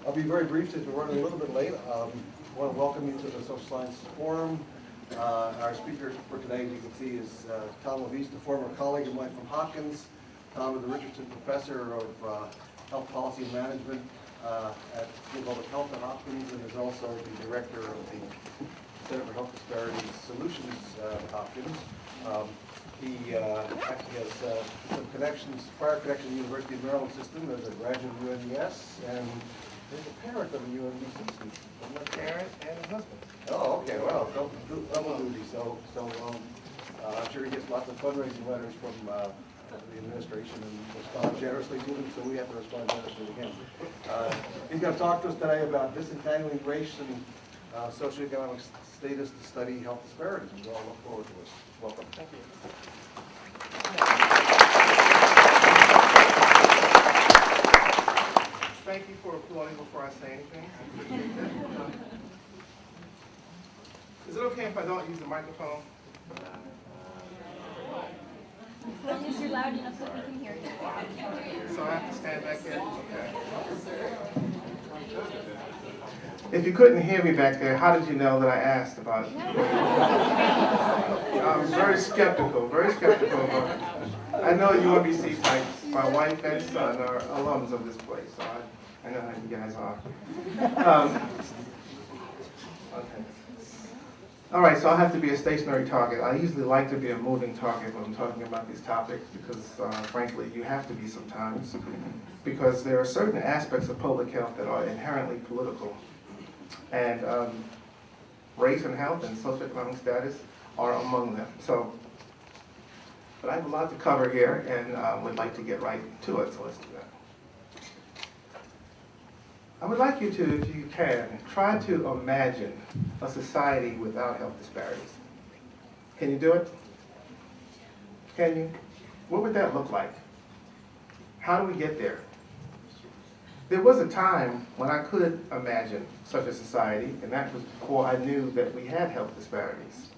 I'll be very brief since we're running a little bit late. I want to welcome you to the Social Science Forum. Our speaker for today, as you can see, is Tom Laveist, a former colleague of mine from Hopkins. Tom is the Richardson Professor of Health Policy and Management at School of Public Health at Hopkins, and is also the Director of the Center for Health Disparities Solutions at Hopkins. He actually has some connections, prior connection to the University of Maryland system as a graduate of UMBS, and he's a parent of a UMBC student. I'm a parent and a husband. Oh, okay, well, double duty. So I'm sure he gets lots of fundraising letters from the administration and responds generously to them, so we have to respond generously to him. He's going to talk to us today about disentangling race and socioeconomic status to study health disparities. We all look forward to this. Welcome. Thank you. Thank you for applauding before I say anything. I appreciate that. Is it okay if I don't use the microphone? As long as you're loud enough that we can hear you. So I have to stand back here? Okay. If you couldn't hear me back there, how did you know that I asked about it? I'm very skeptical about it. I know UMBC types. My wife and son are alums of this place, so I know how you guys are. Okay. All right, so I have to be a stationary target. I usually like to be a moving target when I'm talking about these topics because, frankly, you have to be sometimes because there are certain aspects of public health that are inherently political. And race and health and socioeconomic status are among them. But I have a lot to cover here and would like to get right to it, so let's do that. I would like you to, if you can, try to imagine a society without health disparities. Can you do it? Can you? What would that look like? How do we get there? There was a time when I could imagine such a society, and that was before I knew that we had health disparities.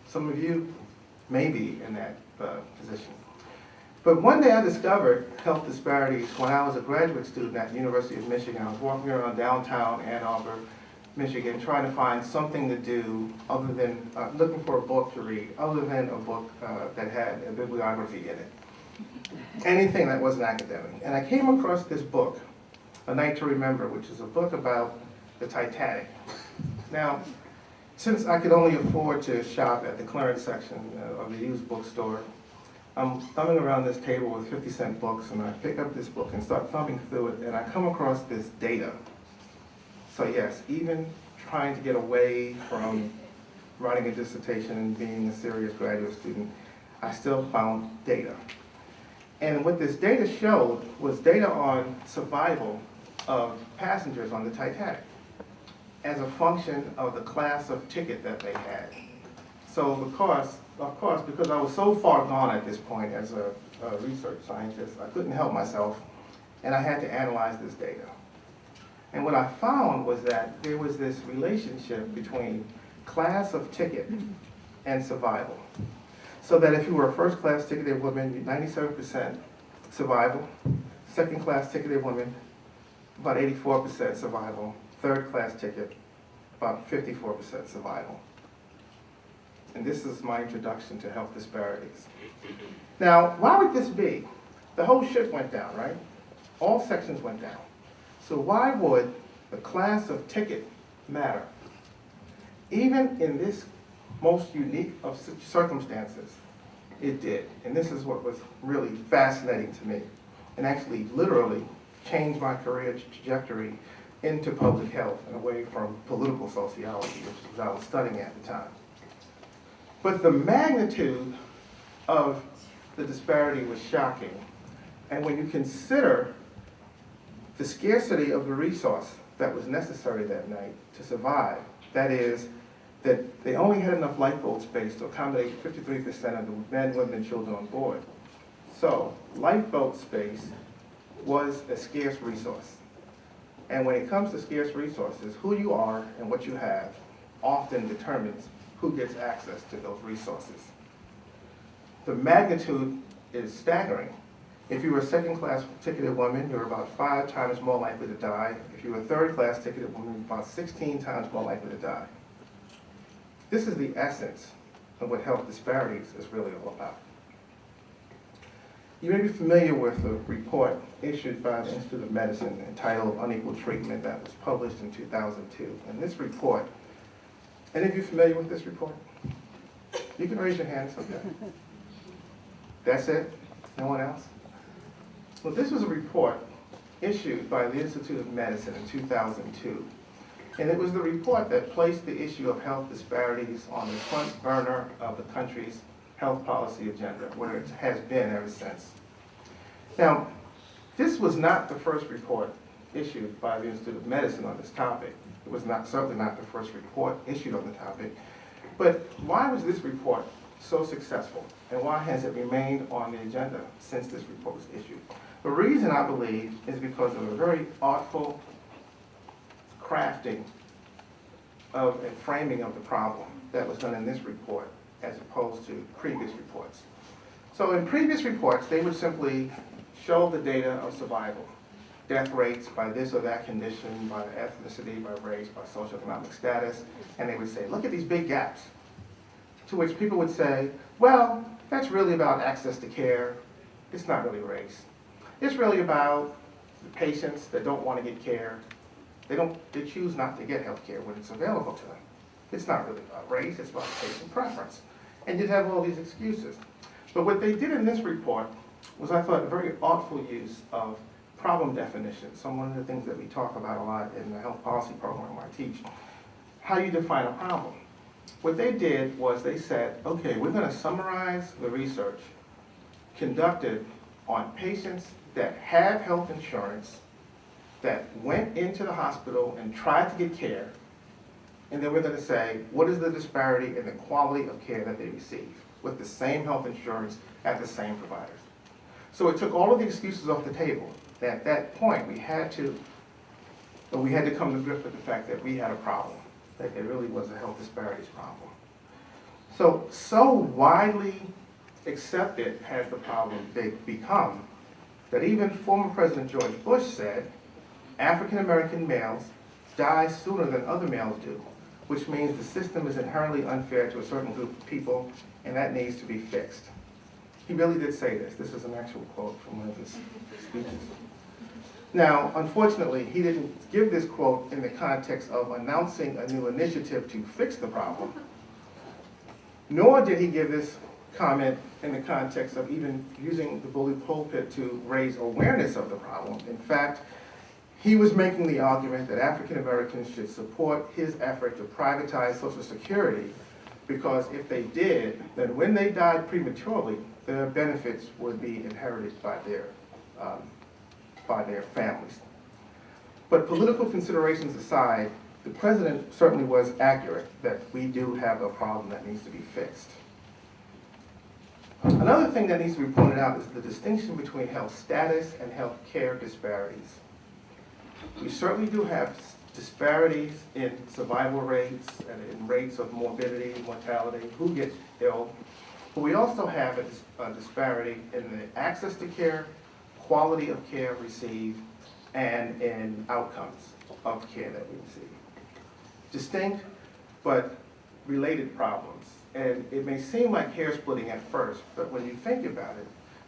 Some of you may be in that position. But one day I discovered health disparities when I was a graduate student at the University of Michigan. I was walking around downtown Ann Arbor, Michigan, trying to find something to do other than looking for a book to read, other than a book that had a bibliography in it. Anything that wasn't academic. And I came across this book, A Night to Remember, which is a book about the Titanic. Now, since I could only afford to shop at the clearance section of the used bookstore, I'm thumbing around this table with 50-cent books, and I pick up this book and start thumbing through it, and I come across this data. So yes, even trying to get away from writing a dissertation and being a serious graduate student, I still found data. And what this data showed was data on survival of passengers on the Titanic as a function of the class of ticket that they had. So of course, because I was so far gone at this point as a research scientist, I couldn't help myself, and I had to analyze this data. And what I found was that there was this relationship between class of ticket and survival. So that if you were a first-class ticketed woman, 97% survival. Second-class ticketed woman, about 84% survival. Third-class ticket, about 54% survival. And this is my introduction to health disparities. Now, why would this be? The whole ship went down, right? All sections went down. So why would the class of ticket matter? Even in this most unique of circumstances, it did. And this is what was really fascinating to me, and actually literally changed my career trajectory into public health and away from political sociology, which was what I was studying at the time. But the magnitude of the disparity was shocking. And when you consider the scarcity of the resource that was necessary that night to survive, that is, that they only had enough lifeboat space to accommodate 53% of the men, women, and children on board. So lifeboat space was a scarce resource. And when it comes to scarce resources, who you are and what you have often determines who gets access to those resources. The magnitude is staggering. If you were a second-class ticketed woman, you're about 5 times more likely to die. If you were a third-class ticketed woman, about 16 times more likely to die. This is the essence of what health disparities is really all about. You may be familiar with a report issued by the Institute of Medicine entitled Unequal Treatment that was published in 2002. And this report, any of you familiar with this report? You can raise your hands, okay. That's it? No one else? Well, this was a report issued by the Institute of Medicine in 2002. And it was the report that placed the issue of health disparities on the front burner of the country's health policy agenda, where it has been ever since. Now, this was not the first report issued by the Institute of Medicine on this topic. It was certainly not the first report issued on the topic. But why was this report so successful, and why has it remained on the agenda since this report was issued? The reason, I believe, is because of a very artful crafting of and framing of the problem that was done in this report as opposed to previous reports. So in previous reports, they would simply show the data of survival, death rates by this or that condition, by ethnicity, by race, by socioeconomic status, and they would say, look at these big gaps. To which people would say, well, that's really about access to care. It's not really race. It's really about the patients that don't want to get care. They choose not to get health care when it's available to them. It's not really about race, it's about patient preference. And you'd have all these excuses. But what they did in this report was, I thought, a very artful use of problem definitions. So one of the things that we talk about a lot in the health policy program I teach, how you define a problem. What they did was they said, okay, we're going to summarize the research conducted on patients that have health insurance, that went into the hospital and tried to get care, and then we're going to say, what is the disparity in the quality of care that they receive with the same health insurance at the same providers? So it took all of the excuses off the table. At that point, we had to come to grips with the fact that we had a problem, that it really was a health disparities problem. So widely accepted has the problem become that even former President George Bush said, African American males die sooner than other males do, which means the system is inherently unfair to a certain group of people, and that needs to be fixed. He really did say this. This is an actual quote from one of his speeches. Now, unfortunately, he didn't give this quote in the context of announcing a new initiative to fix the problem, nor did he give this comment in the context of even using the bully pulpit to raise awareness of the problem. In fact, he was making the argument that African Americans should support his effort to privatize Social Security, because if they did, then when they died prematurely, their benefits would be inherited by their families. But political considerations aside, the president certainly was accurate that we do have a problem that needs to be fixed. Another thing that needs to be pointed out is the distinction between health status and health care disparities. We certainly do have disparities in survival rates and in rates of morbidity, mortality, who gets ill. But we also have a disparity in the access to care, quality of care received, and in outcomes of care that we receive. Distinct but related problems. And it may seem like hair splitting at first, but when you think about it,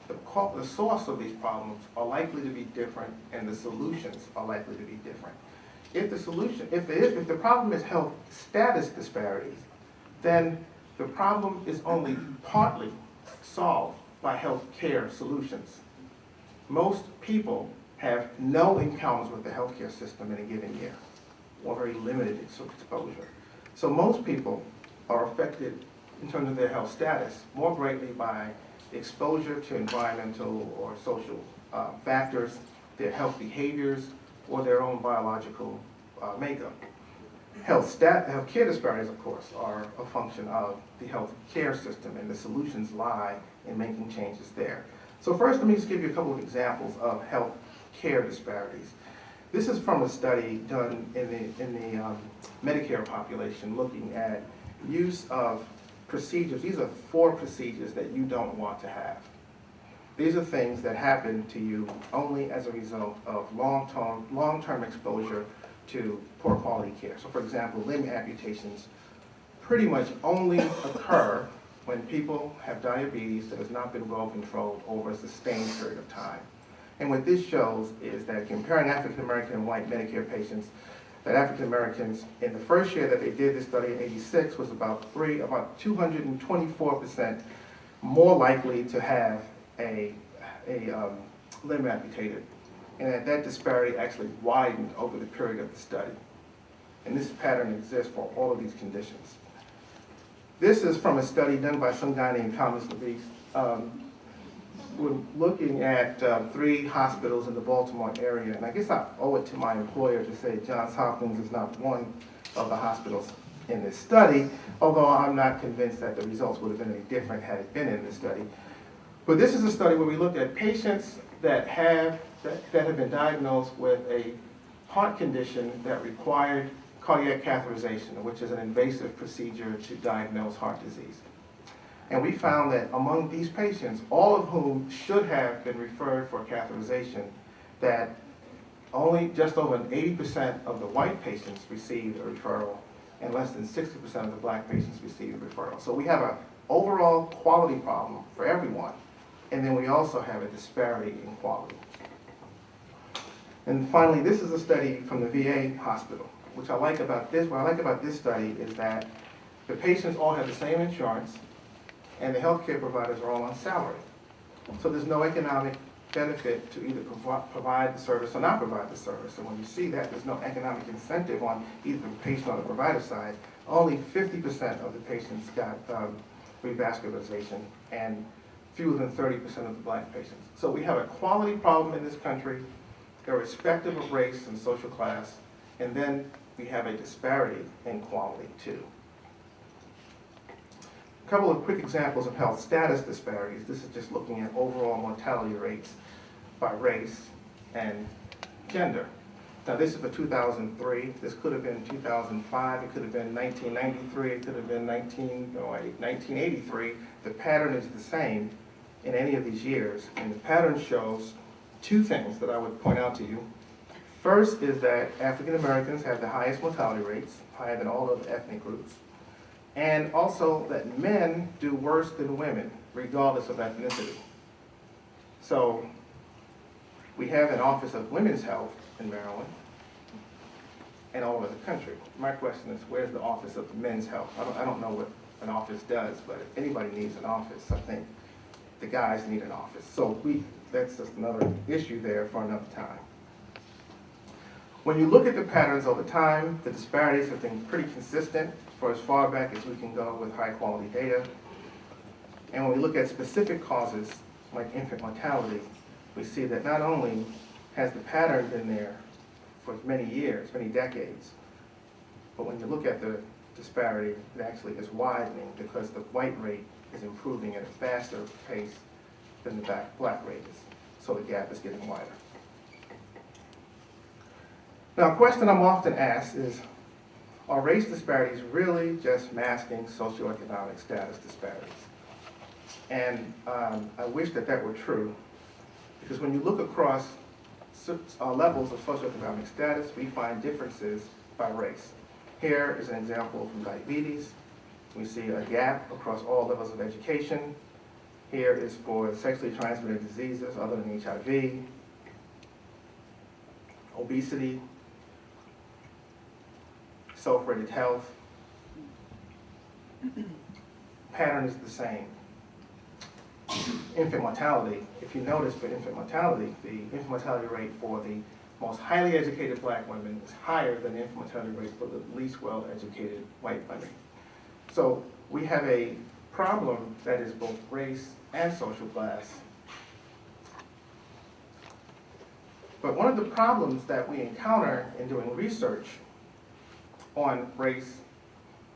the source of these problems are likely to be different, and the solutions are likely to be different. If the problem is health status disparities, then the problem is only partly solved by health care solutions. Most people have no encounters with the healthcare system in a given year, or very limited exposure. So most people are affected in terms of their health status more greatly by exposure to environmental or social factors, their health behaviors, or their own biological makeup. Health care disparities, of course, are a function of the health care system, and the solutions lie in making changes there. So first, let me just give you a couple of examples of health care disparities. This is from a study done in the Medicare population looking at use of procedures. These are 4 procedures that you don't want to have. These are things that happen to you only as a result of long-term exposure to poor quality care. So for example, limb amputations pretty much only occur when people have diabetes that has not been well controlled over a sustained period of time. And what this shows is that comparing African American and white Medicare patients, that African Americans in the first year that they did this study in '86 was about 224% more likely to have a limb amputated, and that disparity actually widened over the period of the study. And this pattern exists for all of these conditions. This is from a study done by some guy named Thomas Laveist. We're looking at 3 hospitals in the Baltimore area, and I guess I owe it to my employer to say Johns Hopkins is not one of the hospitals in this study, although I'm not convinced that the results would have been any different had it been in this study. But this is a study where we looked at patients that have been diagnosed with a heart condition that required cardiac catheterization, which is an invasive procedure to diagnose heart disease. And we found that among these patients, all of whom should have been referred for catheterization, that only just over 80% of the white patients received a referral, and less than 60% of the black patients received a referral. So we have an overall quality problem for everyone, and then we also have a disparity in quality. And finally, this is a study from the VA hospital. What I like about this study is that the patients all have the same insurance, and the healthcare providers are all on salary. So there's no economic benefit to either provide the service or not provide the service. And when you see that, there's no economic incentive on either the patient or the provider side. Only 50% of the patients got revascularization, and fewer than 30% of the black patients. So we have a quality problem in this country, irrespective of race and social class, and then we have a disparity in quality too. A couple of quick examples of health status disparities. This is just looking at overall mortality rates by race and gender. Now this is for 2003. This could have been 2005. It could have been 1993. It could have been 1983. The pattern is the same in any of these years. And the pattern shows 2 things that I would point out to you. First is that African Americans have the highest mortality rates, higher than all other ethnic groups. And also that men do worse than women, regardless of ethnicity. So we have an Office of Women's Health in Maryland and all over the country. My question is, where's the Office of Men's Health? I don't know what an office does, but if anybody needs an office, I think the guys need an office. So that's just another issue there for another time. When you look at the patterns over time, the disparities have been pretty consistent for as far back as we can go with high quality data. And when we look at specific causes like infant mortality, we see that not only has the pattern been there for many years, many decades, but when you look at the disparity, it actually is widening because the white rate is improving at a faster pace than the black rate is. So the gap is getting wider. Now, a question I'm often asked is, are race disparities really just masking socioeconomic status disparities? And I wish that that were true, because when you look across levels of socioeconomic status, we find differences by race. Here is an example from diabetes. We see a gap across all levels of education. Here is for sexually transmitted diseases other than HIV, obesity, self-rated health. Pattern is the same. Infant mortality, if you notice for infant mortality, the infant mortality rate for the most highly educated black women is higher than the infant mortality rate for the least well-educated white women. So we have a problem that is both race and social class. But one of the problems that we encounter in doing research on race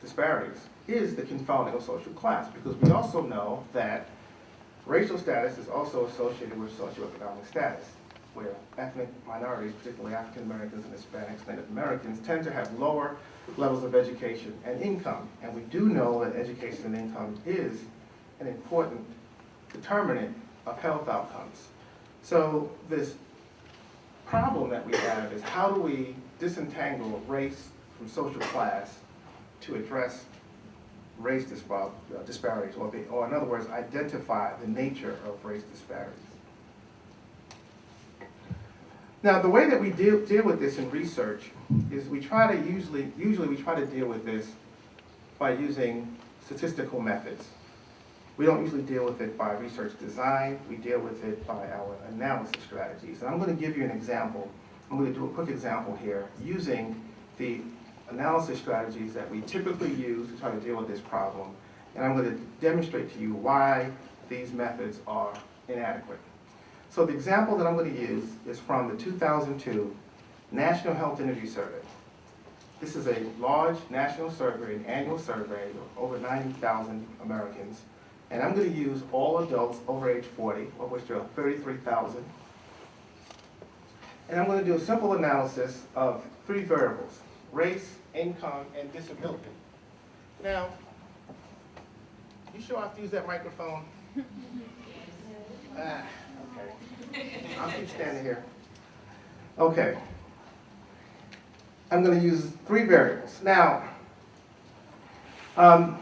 disparities is the confounding of social class, because we also know that racial status is also associated with socioeconomic status, where ethnic minorities, particularly African Americans and Hispanics, Native Americans, tend to have lower levels of education and income. And we do know that education and income is an important determinant of health outcomes. So this problem that we have is how do we disentangle race from social class to address race disparities, or in other words, identify the nature of race disparities. Now, the way that we deal with this in research is we try to usually we try to deal with this by using statistical methods. We don't usually deal with it by research design. We deal with it by our analysis strategies. And I'm going to give you an example. I'm going to do a quick example here using the analysis strategies that we typically use to try to deal with this problem. And I'm going to demonstrate to you why these methods are inadequate. So the example that I'm going to use is from the 2002 National Health Energy Survey. This is a large national survey, an annual survey of over 90,000 Americans. And I'm going to use all adults over age 40, of which there are 33,000. And I'm going to do a simple analysis of 3 variables: race, income, and disability. Now, you sure I have to use that microphone? Okay. I'll keep standing here. Okay. I'm going to use 3 variables. Now, I'm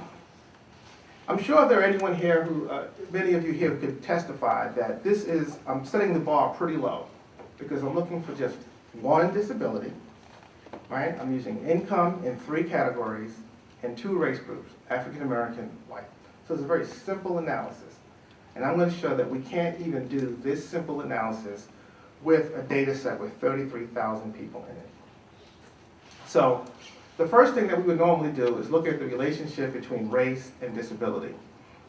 sure there are anyone here who, many of you here could testify that this is, I'm setting the bar pretty low because I'm looking for just 1 disability, right? I'm using income in 3 categories and 2 race groups, African American, white. So it's a very simple analysis. And I'm going to show that we can't even do this simple analysis with a data set with 33,000 people in it. So the first thing that we would normally do is look at the relationship between race and disability.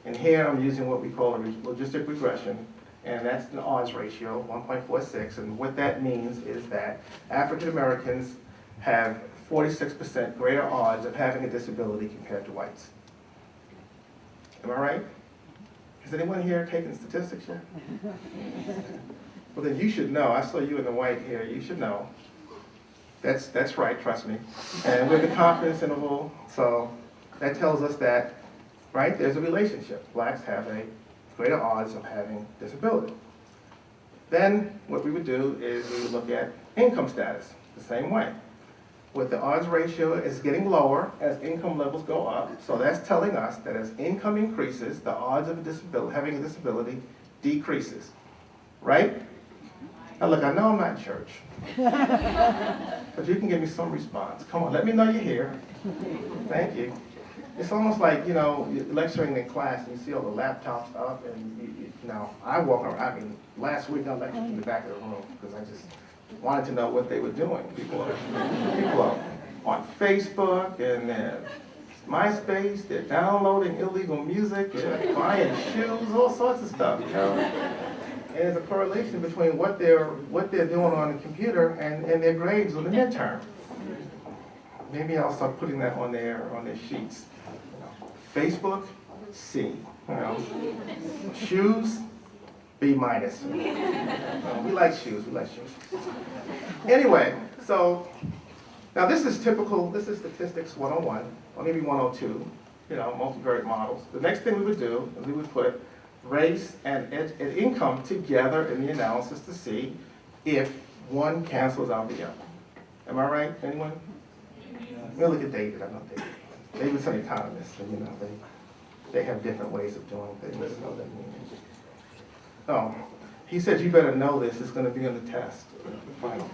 And here I'm using what we call a logistic regression, and that's the odds ratio, 1.46. And what that means is that African Americans have 46% greater odds of having a disability compared to whites. Am I right? Is anyone here taking statistics yet? Well, then you should know. I saw you in the white here. You should know. That's right, trust me. And we're the confidence interval, so that tells us that, right, there's a relationship. Blacks have a greater odds of having disability. Then what we would do is we would look at income status the same way. With the odds ratio is getting lower as income levels go up, so that's telling us that as income increases, the odds of having a disability decreases, right? Now look, I know I'm not in church, but you can give me some response. Come on, let me know you're here. Thank you. It's almost like, you know, you're lecturing in class and you see all the laptops up and, you know, I walk around, I mean, last week I lectured in the back of the room because I just wanted to know what they were doing. People are on Facebook and MySpace, they're downloading illegal music, they're buying shoes, all sorts of stuff, you know. And there's a correlation between what they're doing on the computer and their grades on the midterm. Maybe I'll start putting that on their sheets. You know, Facebook, C. You know, shoes, B minus. We like shoes. We like shoes. Anyway, so now this is typical. This is statistics 101, or maybe 102. You know, multivariate models. The next thing we would do is we would put race and income together in the analysis to see if one cancels out the other. Am I right? Anyone? We'll look at David. I know David. David's an economist, and you know they have different ways of doing things. Oh, he said you better know this. It's going to be on the test. Final.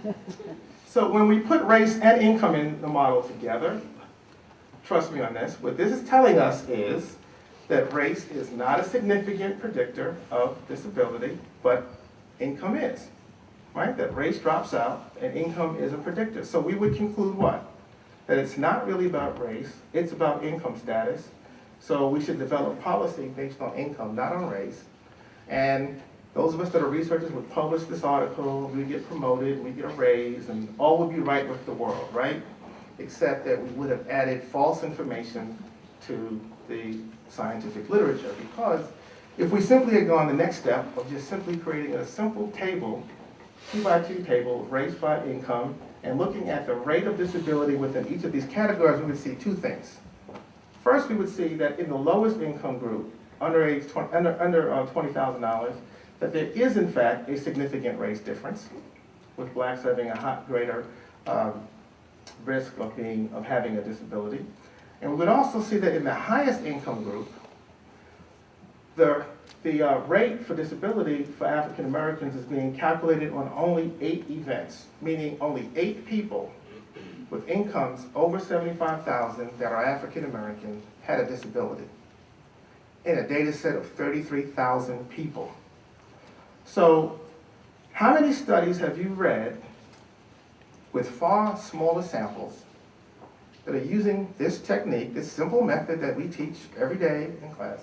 So when we put race and income in the model together, trust me on this. What this is telling us is that race is not a significant predictor of disability, but income is. Right? That race drops out and income is a predictor. So we would conclude what? That it's not really about race, it's about income status. So we should develop policy based on income, not on race. And those of us that are researchers would publish this article, we get promoted, we get a raise, and all would be right with the world, right? Except that we would have added false information to the scientific literature. Because if we simply had gone the next step of just simply creating a simple table, 2x2 table, race by income, and looking at the rate of disability within each of these categories, we would see 2 things. First, we would see that in the lowest income group, under $20,000, that there is, in fact, a significant race difference, with blacks having a greater risk of having a disability. And we would also see that in the highest income group, the rate for disability for African Americans is being calculated on only 8 events, meaning only 8 people with incomes over $75,000 that are African American had a disability in a data set of 33,000 people. So how many studies have you read with far smaller samples that are using this technique, this simple method that we teach every day in class?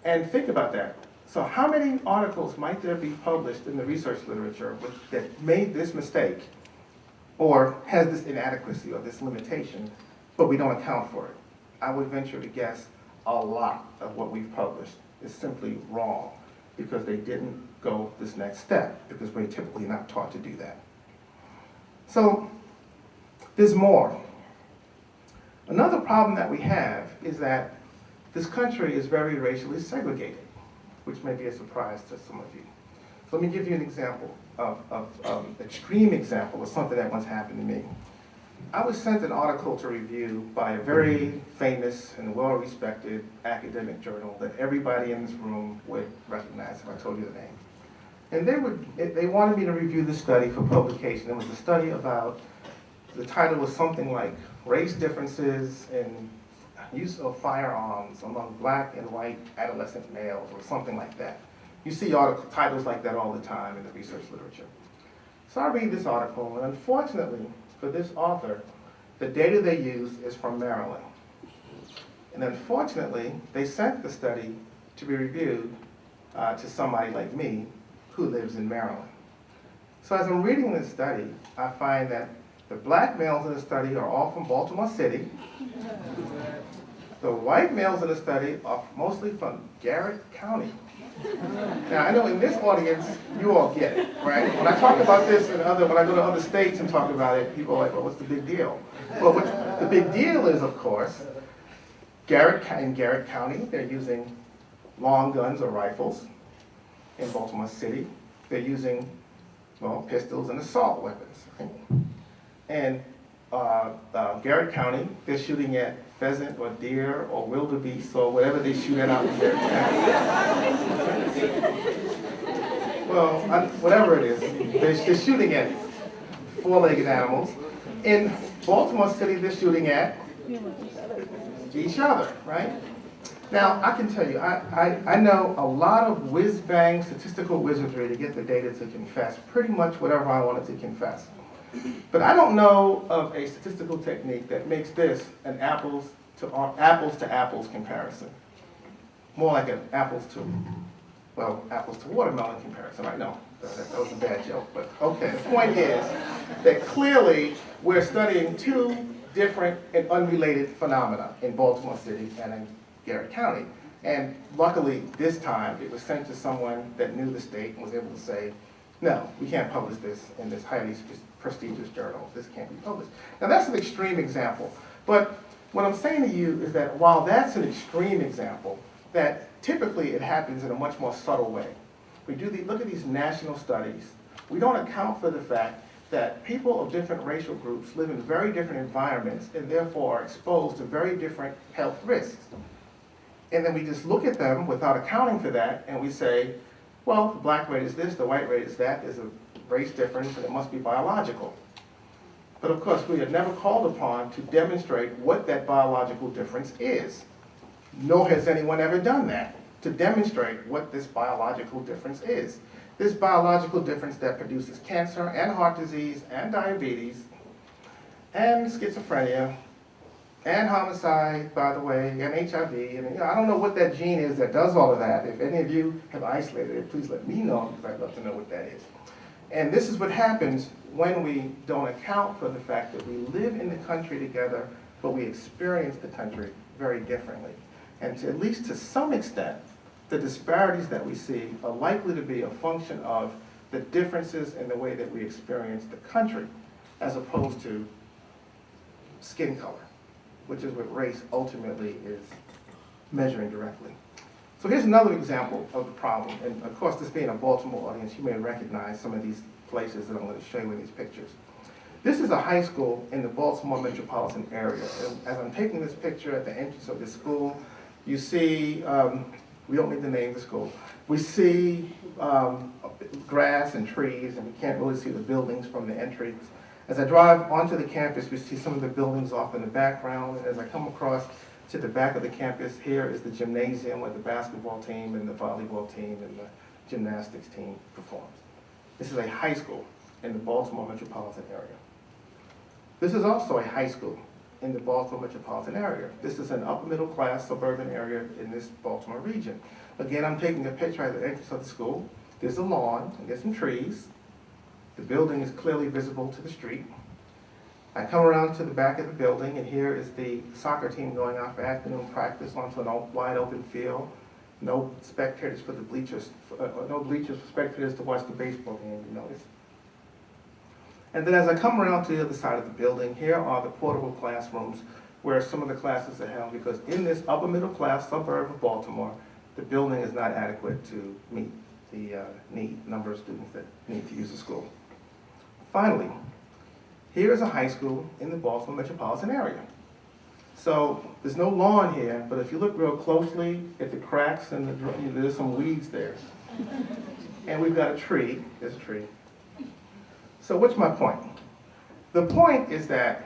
And think about that. So how many articles might there be published in the research literature that made this mistake or has this inadequacy or this limitation, but we don't account for it? I would venture to guess a lot of what we've published is simply wrong because they didn't go this next step, because we're typically not taught to do that. So there's more. Another problem that we have is that this country is very racially segregated, which may be a surprise to some of you. So let me give you an example extreme example of something that once happened to me. I was sent an article to review by a very famous and well-respected academic journal that everybody in this room would recognize if I told you the name. And they wanted me to review the study for publication. It was a study about, the title was something like race differences in use of firearms among black and white adolescent males, or something like that. You see article titles like that all the time in the research literature. So I read this article, and unfortunately for this author, the data they used is from Maryland. And unfortunately, they sent the study to be reviewed to somebody like me who lives in Maryland. So as I'm reading this study, I find that the black males in the study are all from Baltimore City. The white males in the study are mostly from Garrett County. Now, I know in this audience, you all get it, right? When I talk about this when I go to other states and talk about it, people are like, well, what's the big deal? Well, the big deal is, of course, in Garrett County, they're using long guns or rifles. In Baltimore City, they're using, well, pistols and assault weapons. Right? And Garrett County, they're shooting at pheasant or deer or wildebeest or whatever they shoot at out in Garrett County. Well, whatever it is, they're shooting at 4-legged animals. In Baltimore City, they're shooting at each other, right? Now, I can tell you, I know a lot of whiz-bang statistical wizardry to get the data to confess pretty much whatever I wanted to confess. But I don't know of a statistical technique that makes this an apples to apples comparison. More like an apples to watermelon comparison. I know that was a bad joke, but okay. The point is that clearly we're studying 2 different and unrelated phenomena in Baltimore City and in Garrett County. And luckily, this time, it was sent to someone that knew the state and was able to say, no, we can't publish this in this highly prestigious journal. This can't be published. Now, that's an extreme example. But what I'm saying to you is that while that's an extreme example, that typically it happens in a much more subtle way. Look at these national studies. We don't account for the fact that people of different racial groups live in very different environments and therefore are exposed to very different health risks. And then we just look at them without accounting for that, and we say, well, the black rate is this, the white rate is that, there's a race difference, and it must be biological. But of course, we are never called upon to demonstrate what that biological difference is. Nor has anyone ever done that, to demonstrate what this biological difference is. This biological difference that produces cancer and heart disease and diabetes and schizophrenia and homicide, by the way, and HIV, and I don't know what that gene is that does all of that. If any of you have isolated it, please let me know, because I'd love to know what that is. And this is what happens when we don't account for the fact that we live in the country together, but we experience the country very differently. And at least to some extent, the disparities that we see are likely to be a function of the differences in the way that we experience the country, as opposed to skin color, which is what race ultimately is measuring directly. So here's another example of the problem. And of course, this being a Baltimore audience, you may recognize some of these places that I'm going to show you in these pictures. This is a high school in the Baltimore metropolitan area. And as I'm taking this picture at the entrance of this school, you see, we don't need to name the school, we see grass and trees, and we can't really see the buildings from the entrance. As I drive onto the campus, we see some of the buildings off in the background, and as I come across to the back of the campus, here is the gymnasium where the basketball team and the volleyball team and the gymnastics team performs. This is a high school in the Baltimore metropolitan area. This is also a high school in the Baltimore metropolitan area. This is an upper middle class suburban area in this Baltimore region. Again, I'm taking a picture at the entrance of the school. There's a lawn, and there's some trees. The building is clearly visible to the street. I come around to the back of the building, and here is the soccer team going out for afternoon practice onto an wide open field. No spectators for the bleachers, no bleachers for spectators to watch the baseball game, you notice. And then as I come around to the other side of the building, here are the portable classrooms where some of the classes are held, because in this upper middle class suburb of Baltimore, the building is not adequate to meet the number of students that need to use the school. Finally, here is a high school in the Baltimore metropolitan area. So there's no lawn here, but if you look real closely at the cracks and there's some weeds there. And we've got a tree, there's a tree. So what's my point? The point is that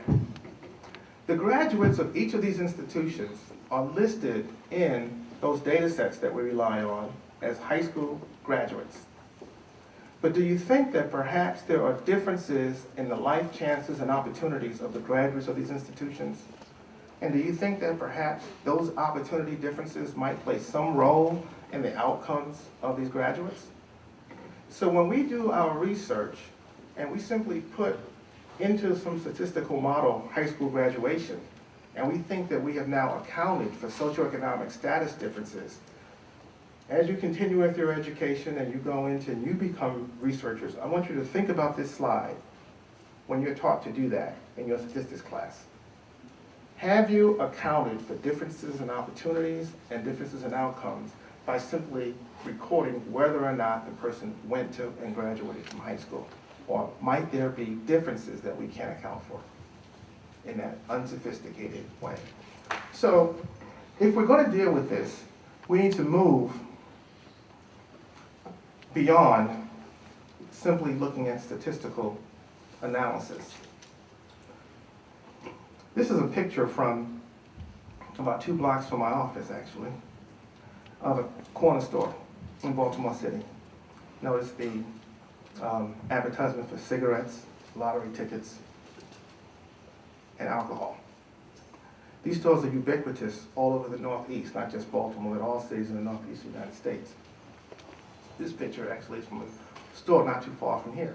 the graduates of each of these institutions are listed in those data sets that we rely on as high school graduates. But do you think that perhaps there are differences in the life chances and opportunities of the graduates of these institutions? And do you think that perhaps those opportunity differences might play some role in the outcomes of these graduates? So when we do our research and we simply put into some statistical model high school graduation, and we think that we have now accounted for socioeconomic status differences, as you continue with your education and you go into and you become researchers, I want you to think about this slide when you're taught to do that in your statistics class. Have you accounted for differences in opportunities and differences in outcomes by simply recording whether or not the person went to and graduated from high school? Or might there be differences that we can't account for in that unsophisticated way? So if we're going to deal with this, we need to move beyond simply looking at statistical analysis. This is a picture from about 2 blocks from my office, actually, of a corner store in Baltimore City. Notice the advertisement for cigarettes, lottery tickets, and alcohol. These stores are ubiquitous all over the Northeast, not just Baltimore, but all cities in the Northeast United States. This picture actually is from a store not too far from here.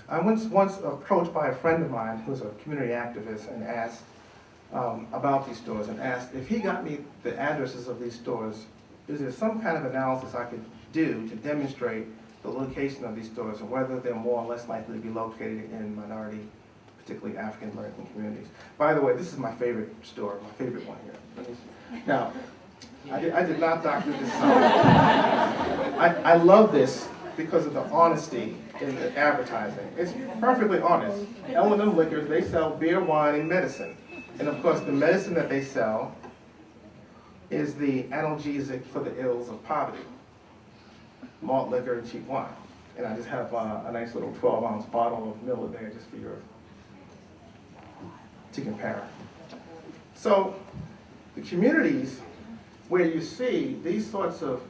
I was once approached by a friend of mine who's a community activist and asked about these stores, and asked if he got me the addresses of these stores, is there some kind of analysis I could do to demonstrate the location of these stores and whether they're more or less likely to be located in minority, particularly African American communities. By the way, this is my favorite store, my favorite one here. Now, I did not doctor this out. I love this because of the honesty in the advertising. It's perfectly honest. L&M Liquors, they sell beer, wine, and medicine. And of course, the medicine that they sell is the analgesic for the ills of poverty. Malt liquor and cheap wine. And I just have a nice little 12-ounce bottle of Miller there just for your, to compare. So the communities where you see these sorts of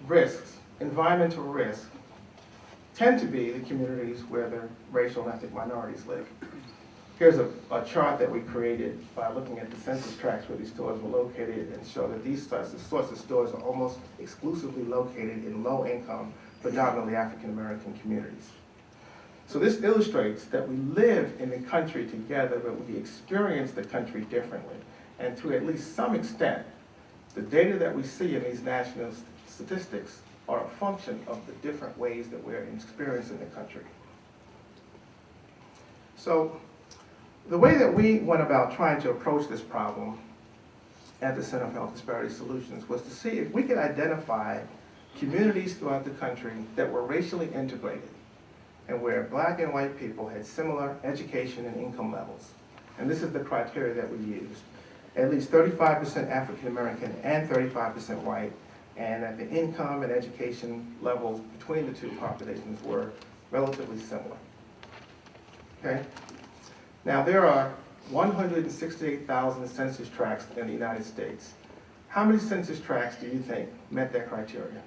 risks, environmental risks, tend to be the communities where the racial and ethnic minorities live. Here's a chart that we created by looking at the census tracts where these stores were located, and show that these sorts of stores are almost exclusively located in low-income, predominantly African-American communities. So this illustrates that we live in the country together, but we experience the country differently. And to at least some extent, the data that we see in these national statistics are a function of the different ways that we're experiencing the country. So the way that we went about trying to approach this problem at the Center for Health Disparity Solutions was to see if we could identify communities throughout the country that were racially integrated and where black and white people had similar education and income levels. And this is the criteria that we used. At least 35% African American and 35% white, and that the income and education levels between the two populations were relatively similar. Okay? Now there are 168,000 census tracts in the United States. How many census tracts do you think met that criteria?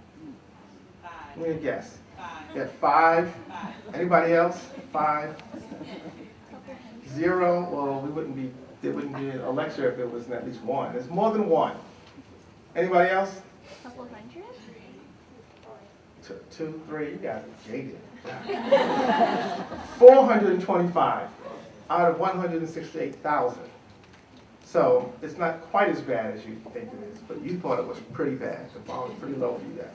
5. Let me guess. 5. You had 5? 5. Anybody else? 5? 0? Well, it wouldn't be a lecture if it was at least 1. It's more than 1. Anybody else? Couple hundred? 2, 3, you guys are jaded. 425 out of 168,000. So it's not quite as bad as you think it is, but you thought it was pretty bad. The bar was pretty low for you guys.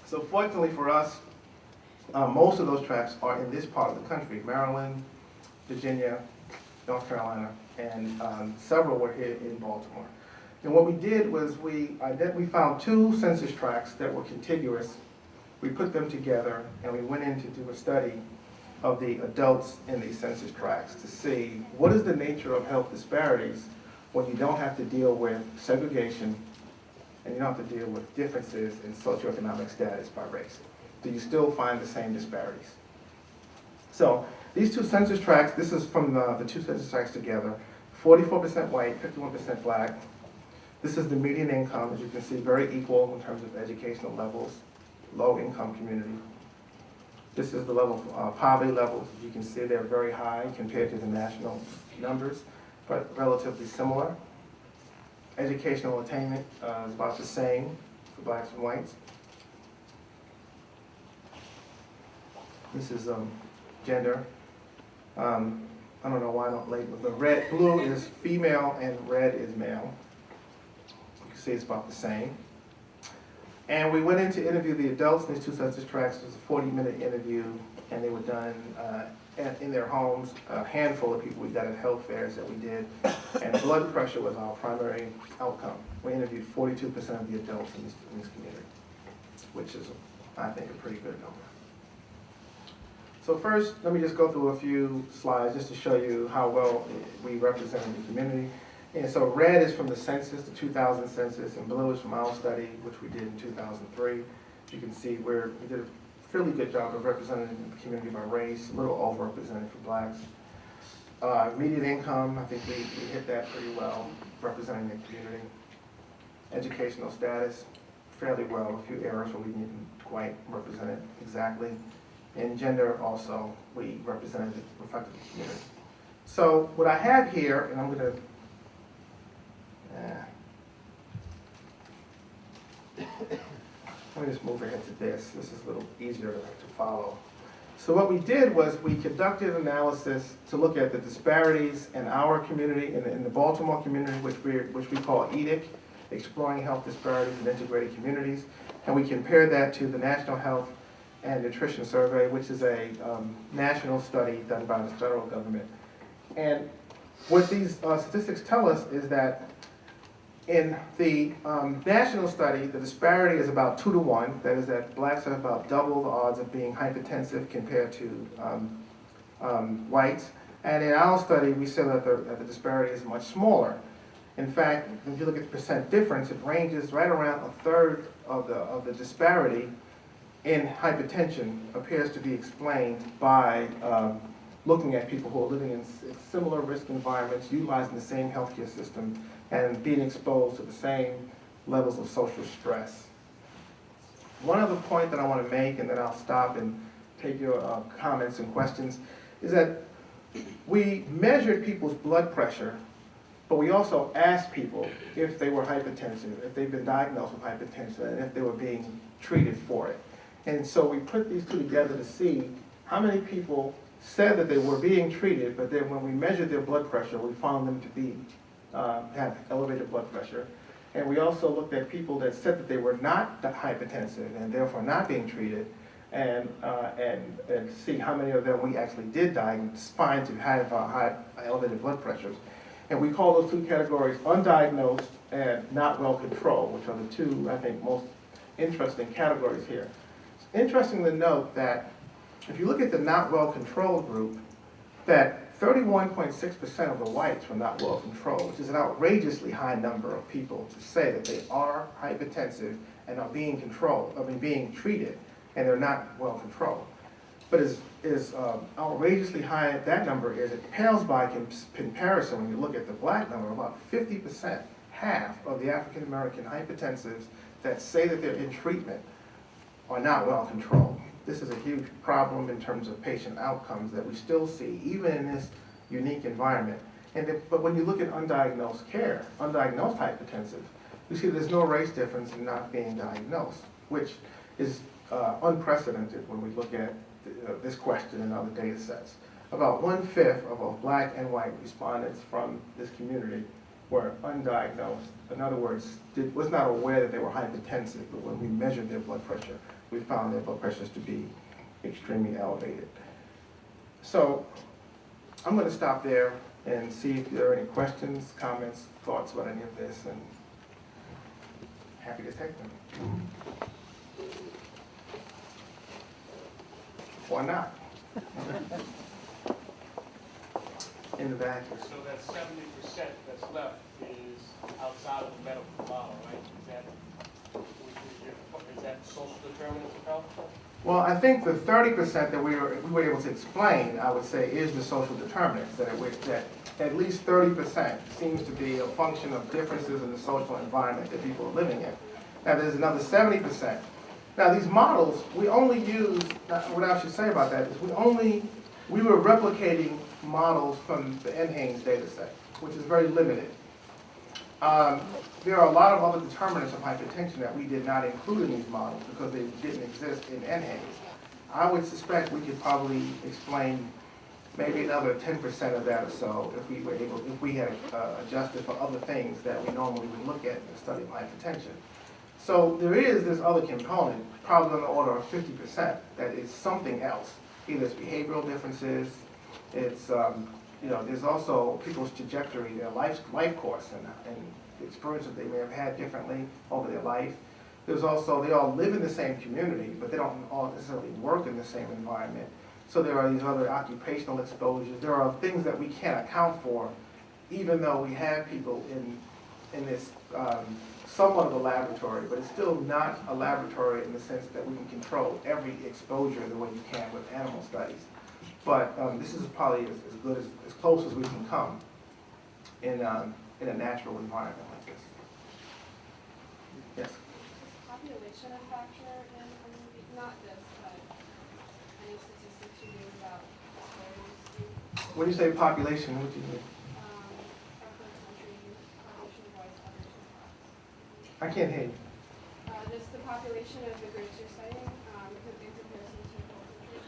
So fortunately for us, most of those tracts are in this part of the country: Maryland, Virginia, North Carolina, and several were here in Baltimore. And what we did was we found 2 census tracts that were contiguous. We put them together and we went in to do a study of the adults in these census tracts to see what is the nature of health disparities when you don't have to deal with segregation and you don't have to deal with differences in socioeconomic status by race. Do you still find the same disparities? So these 2 census tracts, this is from the 2 census tracts together, 44% white, 51% black. This is the median income, as you can see, very equal in terms of educational levels, low income community. This is the level of poverty levels. As you can see, they're very high compared to the national numbers, but relatively similar. Educational attainment is about the same for blacks and whites. This is gender. I don't know why I don't label it, but blue is female and red is male. You can see it's about the same. And we went in to interview the adults in these 2 census tracts. It was a 40-minute interview, and they were done in their homes. A handful of people we got at health fairs that we did, and blood pressure was our primary outcome. We interviewed 42% of the adults in this community, which is, I think, a pretty good number. So first, let me just go through a few slides just to show you how well we represent the community. And so red is from the census, the 2000 census, and blue is from our study, which we did in 2003. You can see we did a fairly good job of representing the community by race, a little overrepresented for blacks. Median income, I think we hit that pretty well, representing the community. Educational status, fairly well, a few errors where we didn't quite represent it exactly. And gender also, we reflected the community. So what I have here, and I'm going to let me just move ahead to this. This is a little easier to follow. So what we did was we conducted analysis to look at the disparities in our community, in the Baltimore community, which we call EDIC, Exploring Health Disparities in Integrated Communities, and we compared that to the National Health and Nutrition Survey, which is a national study done by the federal government. And what these statistics tell us is that in the national study, the disparity is about 2 to 1. That is that blacks have about double the odds of being hypertensive compared to whites. And in our study, we said that the disparity is much smaller. In fact, if you look at the percent difference, it ranges right around 1/3 of the disparity in hypertension appears to be explained by looking at people who are living in similar risk environments, utilizing the same healthcare system, and being exposed to the same levels of social stress. One other point that I want to make, and then I'll stop and take your comments and questions, is that we measured people's blood pressure, but we also asked people if they were hypertensive, if they've been diagnosed with hypertension, and if they were being treated for it. And so we put these 2 together to see how many people said that they were being treated, but then when we measured their blood pressure, we found them to be have elevated blood pressure. And we also looked at people that said that they were not hypertensive and therefore not being treated, and see how many of them we actually did find to have high elevated blood pressures. And we call those two categories undiagnosed and not well controlled, which are the two, I think, most interesting categories here. It's interesting to note that if you look at the not well controlled group, that 31.6% of the whites were not well controlled, which is an outrageously high number of people to say that they are hypertensive and are being controlled, being treated, and they're not well controlled. But as outrageously high that number is, it pales by comparison when you look at the black number. About 50%, half of the African American hypertensives that say that they're in treatment are not well controlled. This is a huge problem in terms of patient outcomes that we still see, even in this unique environment. But when you look at undiagnosed care, undiagnosed hypertensive, you see there's no race difference in not being diagnosed, which is unprecedented when we look at this question and other data sets. About 1/5 of both black and white respondents from this community were undiagnosed. In other words, was not aware that they were hypertensive, but when we measured their blood pressure, we found their blood pressures to be extremely elevated. So I'm going to stop there and see if there are any questions, comments, thoughts about any of this, and happy to take them. Or not. In the back. So that 70% that's left is outside of the medical model, right? Is that social determinants of health? Well, I think the 30% that we were able to explain, I would say, is the social determinants, that at least 30% seems to be a function of differences in the social environment that people are living in. Now, there's another 70%. Now, these models, we only use, what I should say about that is we were replicating models from the NHANES data set, which is very limited. There are a lot of other determinants of hypertension that we did not include in these models because they didn't exist in NHANES. I would suspect we could probably explain maybe another 10% of that or so if we had adjusted for other things that we normally would look at in the study of hypertension. So there is this other component, probably on the order of 50%, that is something else. Either it's behavioral differences, it's there's also people's trajectory, their life course, and the experiences they may have had differently over their life. There's also, they all live in the same community, but they don't all necessarily work in the same environment. So there are these other occupational exposures. There are things that we can't account for, even though we have people in this somewhat of a laboratory, but it's still not a laboratory in the sense that we can control every exposure the way you can with animal studies. But this is probably as good as close as we can come in a natural environment like this. Yes? Population a factor in, not this, but any statistics you knew about disparities? When you say population, what do you mean? Our country, population of whites, other two classes. I can't hear you. This the population of the groups you're citing, in comparison to the whole country.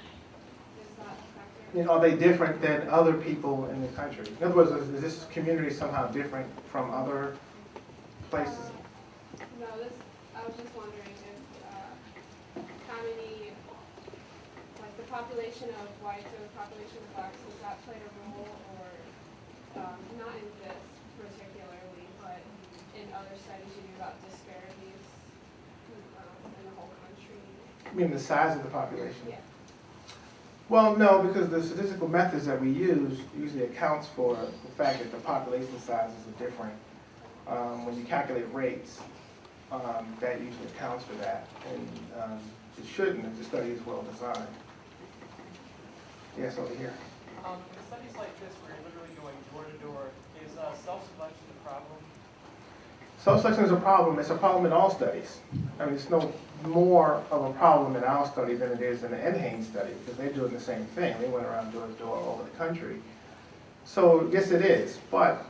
Is that a factor? Are they different than other people in the country? In other words, is this community somehow different from other places? No, I was just wondering if how many, like the population of whites or the population of blacks, does that play a role, or not in this particularly, but in other studies you do about disparities in the whole country? You mean the size of the population? Yeah. Well, no, because the statistical methods that we use usually accounts for the fact that the population sizes are different. When you calculate rates, that usually accounts for that, and it shouldn't if the study is well designed. Yes, over here. In studies like this, where you're literally going door to door, is self-selection a problem? Self-selection is a problem. It's a problem in all studies. I mean, it's no more of a problem in our study than it is in the NHANES study, because they're doing the same thing. They went around door to door all over the country. So, yes, it is. But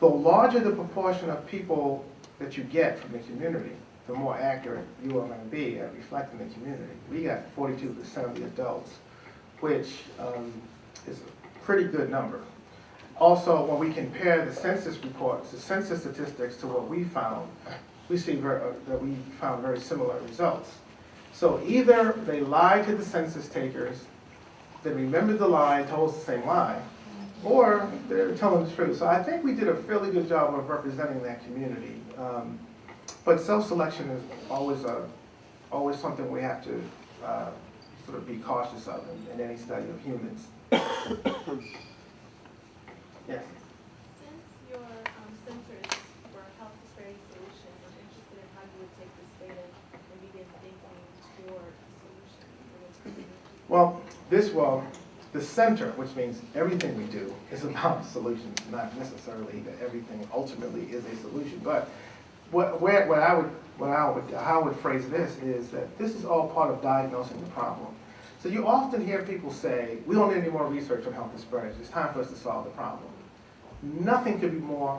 the larger the proportion of people that you get from the community, the more accurate you are going to be at reflecting the community. We got 42% of the adults, which is a pretty good number. Also, when we compare the census reports, the census statistics to what we found, we see that we found very similar results. So either they lied to the census takers, they remembered the lie and told us the same lie, or they're telling the truth. So I think we did a fairly good job of representing that community. But self-selection is always something we have to sort of be cautious of in any study of humans. Yes? Since your centers for health disparity solutions, I'm interested in how you would take this data and begin thinking toward a solution for this community. Well, the center, which means everything we do, is about solutions, not necessarily that everything ultimately is a solution. But how I would phrase this is that this is all part of diagnosing the problem. So you often hear people say, we don't need any more research on health disparities. It's time for us to solve the problem. Nothing could be more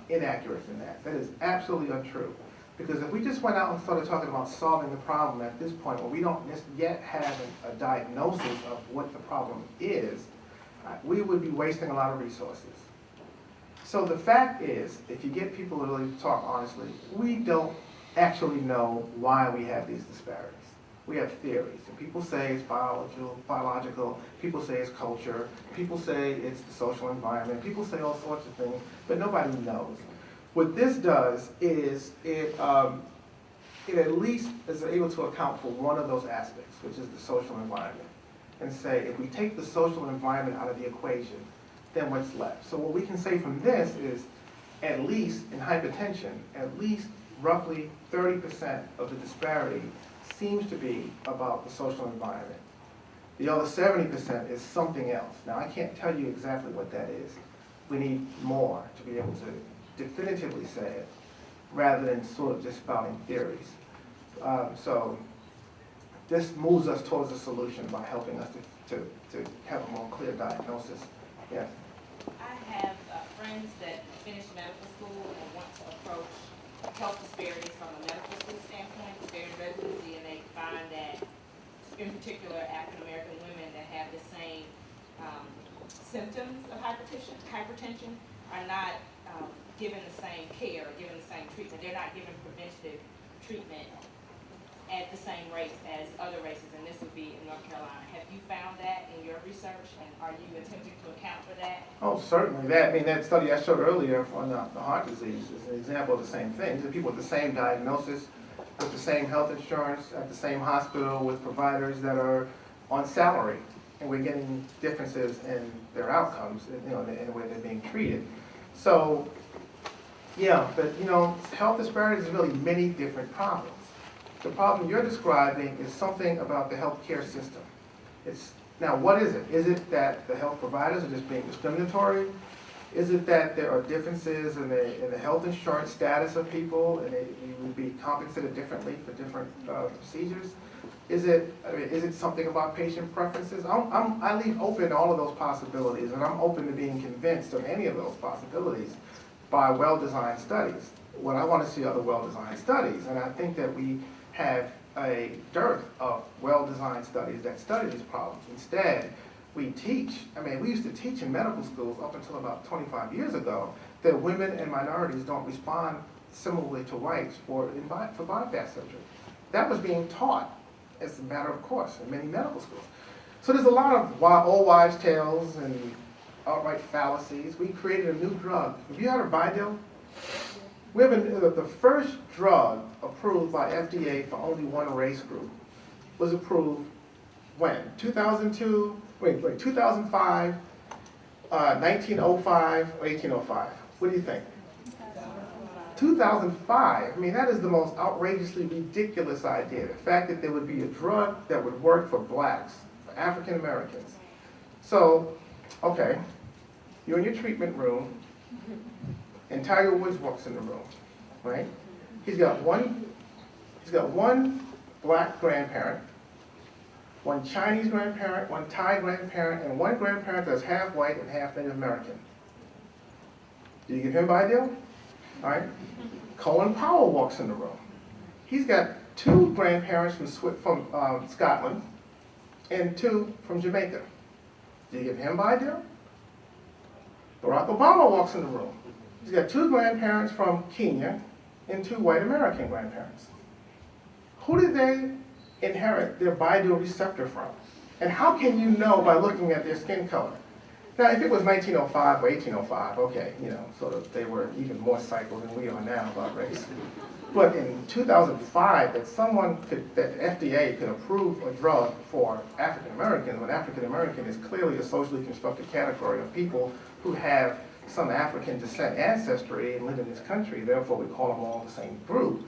inaccurate than that. That is absolutely untrue. Because if we just went out and started talking about solving the problem at this point, where we don't yet have a diagnosis of what the problem is, we would be wasting a lot of resources. So the fact is, if you get people to really talk honestly, we don't actually know why we have these disparities. We have theories, and people say it's biological, people say it's culture, people say it's the social environment, people say all sorts of things, but nobody knows. What this does is it at least is able to account for one of those aspects, which is the social environment, and say if we take the social environment out of the equation, then what's left? So what we can say from this is, at least in hypertension, at least roughly 30% of the disparity seems to be about the social environment. The other 70% is something else. Now I can't tell you exactly what that is. We need more to be able to definitively say it, rather than sort of just spouting theories. So this moves us towards a solution by helping us to have a more clear diagnosis. Yes? I have friends that finish medical school and want to approach health disparities from a medical school standpoint. They're in residency and they find that, in particular, African-American women that have the same symptoms of hypertension are not given the same care, given the same treatment. They're not given preventative treatment at the same rates as other races, and this would be in North Carolina. Have you found that in your research, and are you attempting to account for that? Oh, certainly. That study I showed earlier on the heart disease is an example of the same thing. These are people with the same diagnosis, with the same health insurance, at the same hospital, with providers that are on salary, and we're getting differences in their outcomes, in the way they're being treated. So, yeah, but health disparities is really many different problems. The problem you're describing is something about the healthcare system. Now, what is it? Is it that the health providers are just being discriminatory? Is it that there are differences in the health insurance status of people, and they would be compensated differently for different procedures? Is it something about patient preferences? I leave open all of those possibilities, and I'm open to being convinced of any of those possibilities by well-designed studies. What I want to see are the well-designed studies, and I think that we have a dearth of well-designed studies that study these problems. Instead, we used to teach in medical schools up until about 25 years ago that women and minorities don't respond similarly to whites for bypass surgery. That was being taught as a matter of course in many medical schools. So there's a lot of old wives' tales and outright fallacies. We created a new drug. Have you heard of Bidil? We have the first drug approved by FDA for only one race group was approved when? 2002, 2005, 1905, or 1805? What do you think? 2005. That is the most outrageously ridiculous idea. The fact that there would be a drug that would work for blacks, for African Americans. So, okay, you're in your treatment room, and Tiger Woods walks in the room, right? He's got one black grandparent, one Chinese grandparent, one Thai grandparent, and one grandparent that's half white and half Native American. Do you give him Bidil? All right. Colin Powell walks in the room. He's got two grandparents from Scotland and two from Jamaica. Do you give him Bidil? Barack Obama walks in the room. He's got two grandparents from Kenya and two white American grandparents. Who did they inherit their Bidil receptor from? And how can you know by looking at their skin color? Now, if it was 1905 or 1805, okay, you know, sort of, they were even more psycho than we are now about race. But in 2005, that the FDA could approve a drug for African Americans, when African American is clearly a socially constructed category of people who have some African descent ancestry and live in this country, therefore we call them all the same group.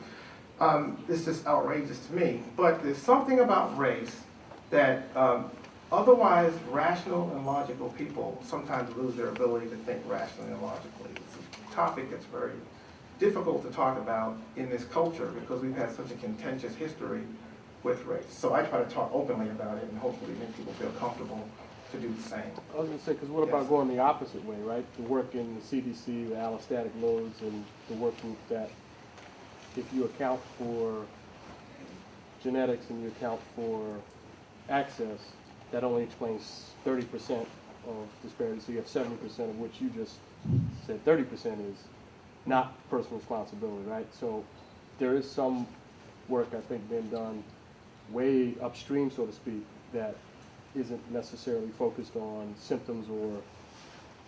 It's just outrageous to me. But there's something about race that otherwise rational and logical people sometimes lose their ability to think rationally and logically. It's a topic that's very difficult to talk about in this culture because we've had such a contentious history with race. So I try to talk openly about it and hopefully make people feel comfortable to do the same. I was going to say, because what about going the opposite way, right? The work in the CDC, the allostatic loads, and the work that if you account for genetics and you account for access, that only explains 30% of disparities. So you have 70% of which you just said 30% is not personal responsibility, right? So there is some work, I think, being done way upstream, so to speak, that isn't necessarily focused on symptoms or,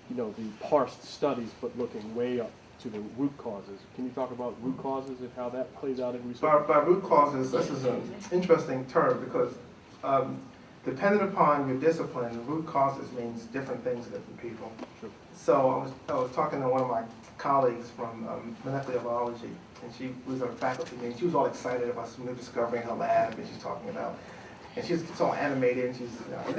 you know, the parsed studies, but looking way up to the root causes. Can you talk about root causes and how that plays out in research? By root causes, this is an interesting term because depending upon your discipline, root causes means different things to different people. Sure. So I was talking to one of my colleagues from molecular biology, and she was on a faculty meeting. She was all excited about some new discovery in her lab that she's talking about. And she's so animated, and she's, and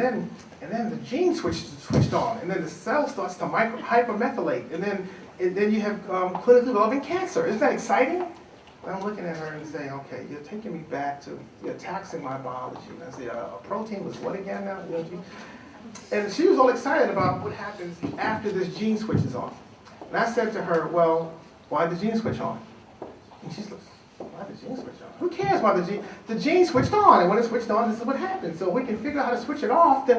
then the gene switched on, and then the cell starts to hypermethylate, and then you have clinically developing cancer. Isn't that exciting? And I'm looking at her and saying, okay, you're taking me back to, you're taxing my biology. And I say, a protein was what again now? You know, and she was all excited about what happens after this gene switches on. And I said to her, well, why did the gene switch on? And she's like, why did the gene switch on? Who cares why the gene switched on, and when it switched on, this is what happened. So we can figure out how to switch it off, then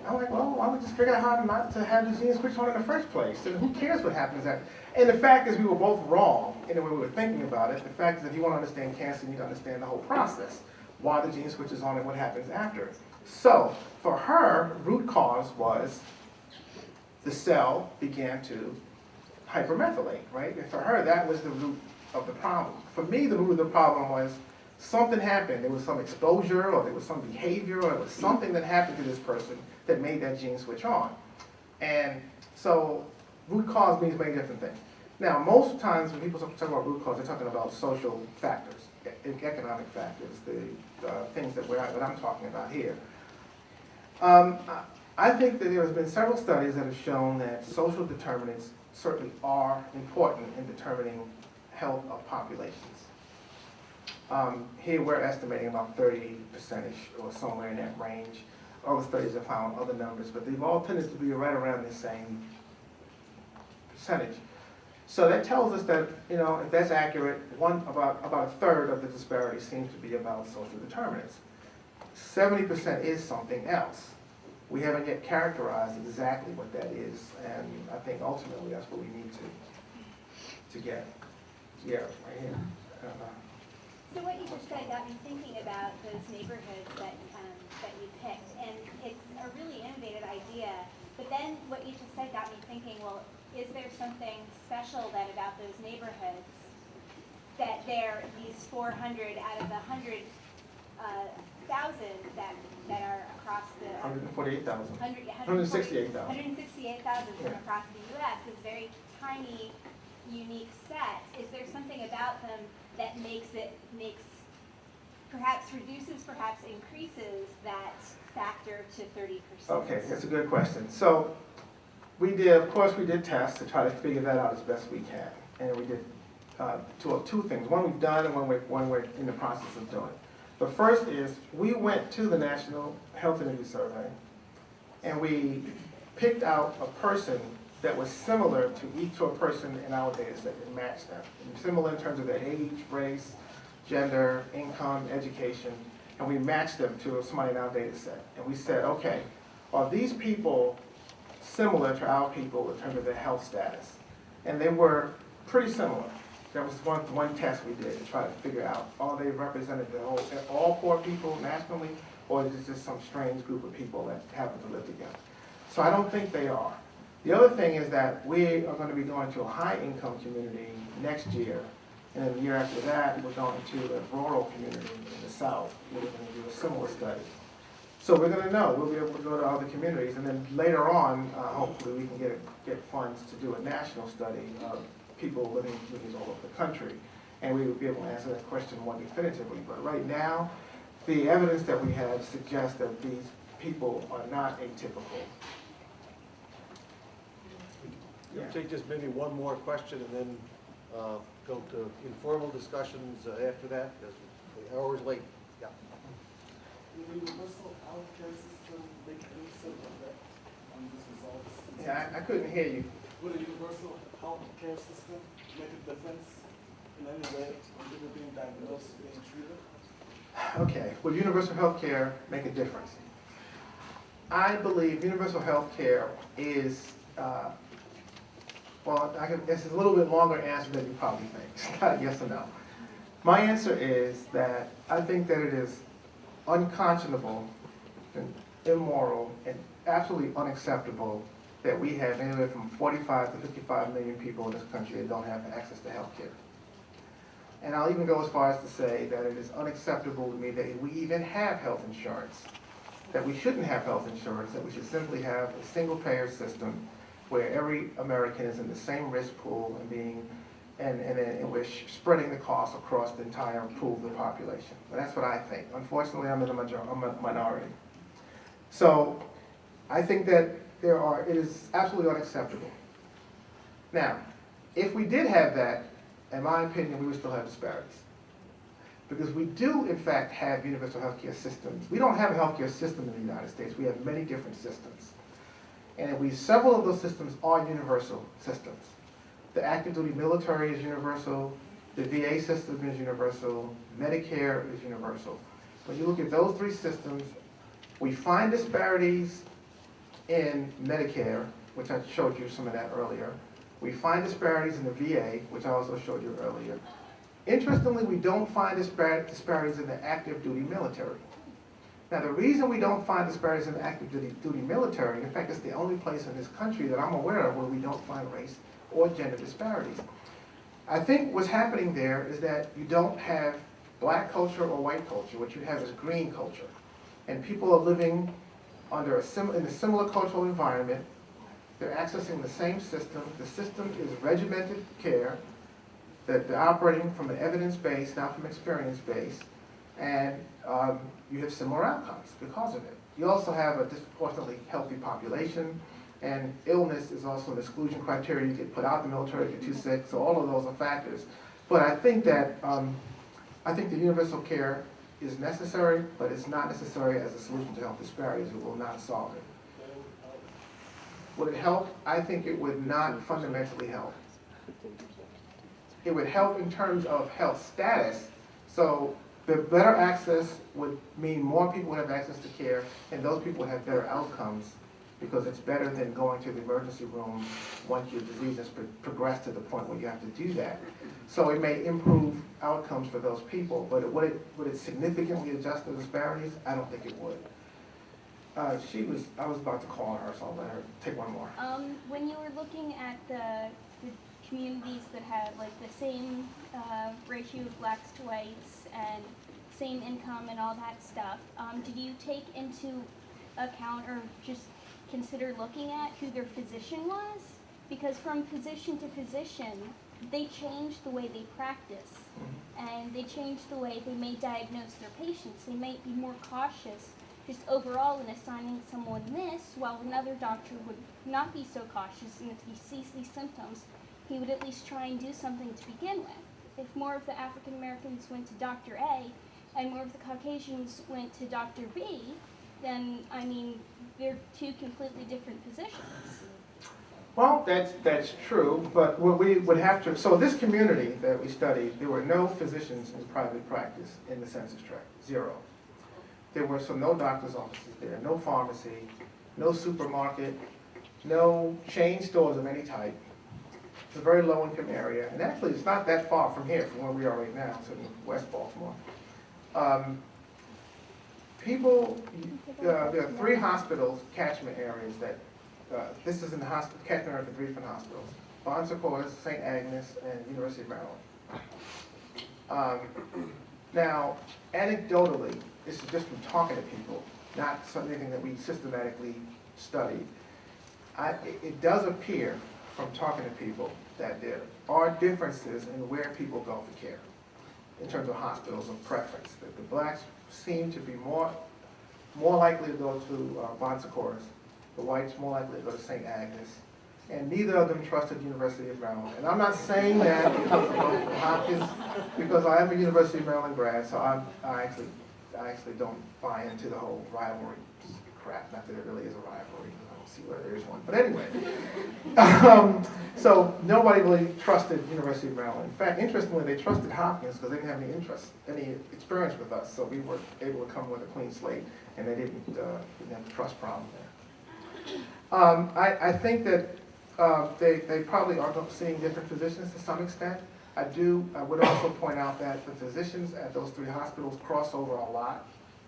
I'm like, well, why don't we just figure out how not to have the gene switch on in the first place? And who cares what happens after? And the fact is we were both wrong in the way we were thinking about it. The fact is if you want to understand cancer, you need to understand the whole process, why the gene switches on and what happens after. So for her, root cause was the cell began to hypermethylate, right? And for her, that was the root of the problem. For me, the root of the problem was something happened. There was some exposure, or there was some behavior, or there was something that happened to this person that made that gene switch on. And so root cause means many different things. Now, most times when people talk about root cause, they're talking about social factors, economic factors, the things that I'm talking about here. I think that there has been several studies that have shown that social determinants certainly are important in determining health of populations. Here we're estimating about 30% or somewhere in that range. Other studies have found other numbers, but they've all tended to be right around the same percentage. So that tells us that, you know, if that's accurate, about a third of the disparity seems to be about social determinants. 70% is something else. We haven't yet characterized exactly what that is, and I think ultimately that's what we need to get. Yeah, right here. So what you just said got me thinking about those neighborhoods that you picked, and it's a really innovative idea. But then what you just said got me thinking, well, is there something special then about those neighborhoods that they're these 400 out of the 100,000 that are across the 148,000. 168,000 Yeah. from across the U.S. This very tiny, unique set. Is there something about them that perhaps reduces, perhaps increases that factor to 30%? Okay, that's a good question. So we did tests to try to figure that out as best we can, and we did two things. One we've done, and one we're in the process of doing. The first is we went to the National Health Interview Survey, and we picked out a person that was similar to a person in our data set and matched them. And similar in terms of their age, race, gender, income, education, and we matched them to somebody in our data set. And we said, okay, are these people similar to our people in terms of their health status? And they were pretty similar. That was one test we did to try to figure out, are they represented all poor people nationally, or is it just some strange group of people that happen to live together? So I don't think they are. The other thing is that we are going to be going to a high-income community next year, and then the year after that, we're going to a rural community in the South. We're going to do a similar study. So we're going to know. We'll be able to go to other communities, and then later on, hopefully, we can get funds to do a national study of people living in communities all over the country, and we will be able to answer that question more definitively. But right now, the evidence that we have suggests that these people are not atypical. We'll take just maybe one more question and then go to informal discussions after that, because the hour's late. Yeah. Will the universal healthcare system make any sort of effect on these results? Yeah, I couldn't hear you. Will the universal healthcare system make a difference in any way when people being diagnosed, being treated? Okay, will universal health care make a difference? I believe universal health care is, well, it's a little bit longer answer than you probably think. It's not a yes or no. My answer is that I think that it is unconscionable and immoral and absolutely unacceptable that we have anywhere from 45 to 55 million people in this country that don't have access to health care. And I'll even go as far as to say that it is unacceptable to me that we even have health insurance, that we shouldn't have health insurance, that we should simply have a single-payer system where every American is in the same risk pool and in which spreading the cost across the entire pool of the population. But that's what I think. Unfortunately, I'm a minority. So I think that it is absolutely unacceptable. Now, if we did have that, in my opinion, we would still have disparities. Because we do, in fact, have universal health care systems. We don't have a health care system in the United States. We have many different systems. And several of those systems are universal systems. The active duty military is universal. The VA system is universal. Medicare is universal. When you look at those three systems, we find disparities in Medicare, which I showed you some of that earlier. We find disparities in the VA, which I also showed you earlier. Interestingly, we don't find disparities in the active duty military. Now, the reason we don't find disparities in the active duty military, in fact, it's the only place in this country that I'm aware of where we don't find race or gender disparities. I think what's happening there is that you don't have black culture or white culture. What you have is green culture. And people are living in a similar cultural environment. They're accessing the same system. The system is regimented care, that they're operating from an evidence-based, not from experience-based, and you have similar outcomes because of it. You also have a disproportionately healthy population, and illness is also an exclusion criteria. You get put out of the military if you're too sick, so all of those are factors. But I think that the universal care is necessary, but it's not necessary as a solution to health disparities. It will not solve it. Would it help? I think it would not fundamentally help. It would help in terms of health status. So the better access would mean more people would have access to care, and those people would have better outcomes because it's better than going to the emergency room once your disease has progressed to the point where you have to do that. So it may improve outcomes for those people, but would it significantly adjust the disparities? I don't think it would. I was about to call her, so I'll let her take one more. When you were looking at the communities that had like the same ratio of blacks to whites and same income and all that stuff, did you take into account or just consider looking at who their physician was? Because from physician to physician, they change the way they practice, and they change the way they may diagnose their patients. They might be more cautious just overall in assigning someone this, while another doctor would not be so cautious, and if he sees these symptoms, he would at least try and do something to begin with. If more of the African Americans went to Dr. A and more of the Caucasians went to Dr. B, then, I mean, they're two completely different physicians. Well, that's true, but what we would have to, so this community that we studied, there were no physicians in private practice in the census tract, zero. There were no doctor's offices there, no pharmacy, no supermarket, no chain stores of any type. It's a very low-income area, and actually it's not that far from here, from where we are right now. It's in West Baltimore. There are 3 hospitals, catchment areas, that this is in the hospital, Catherine Earth, 3 different hospitals. Bon Secours, St. Agnes, and University of Maryland. Now, anecdotally, this is just from talking to people, not something that we systematically studied. It does appear from talking to people that there are differences in where people go for care in terms of hospitals of preference. That the blacks seem to be more likely to go to Bon Secours, the whites more likely to go to St. Agnes, and neither of them trusted the University of Maryland. And I'm not saying that because of Hopkins, because I am a University of Maryland grad, so I actually don't buy into the whole rivalry crap. Not that it really is a rivalry, I don't see where there is one. But anyway, so nobody really trusted University of Maryland. In fact, interestingly, they trusted Hopkins because they didn't have any experience with us, so we were able to come with a clean slate, and they didn't have a trust problem there. I think that they probably are seeing different physicians to some extent. I would also point out that the physicians at those 3 hospitals cross over a lot,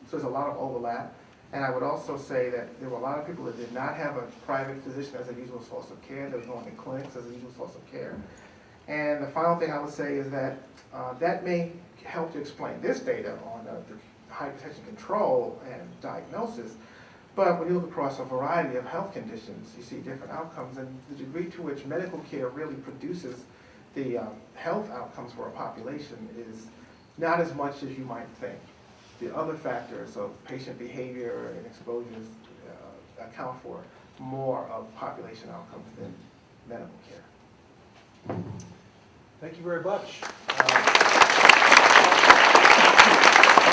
so there's a lot of overlap. And I would also say that there were a lot of people that did not have a private physician as a usual source of care. They were going in clinics as a usual source of care. And the final thing I would say is that that may help to explain this data on the hypertension control and diagnosis. But when you look across a variety of health conditions, you see different outcomes, and the degree to which medical care really produces the health outcomes for a population is not as much as you might think. The other factors of patient behavior and exposures account for more of population outcomes than medical care. Thank you very much.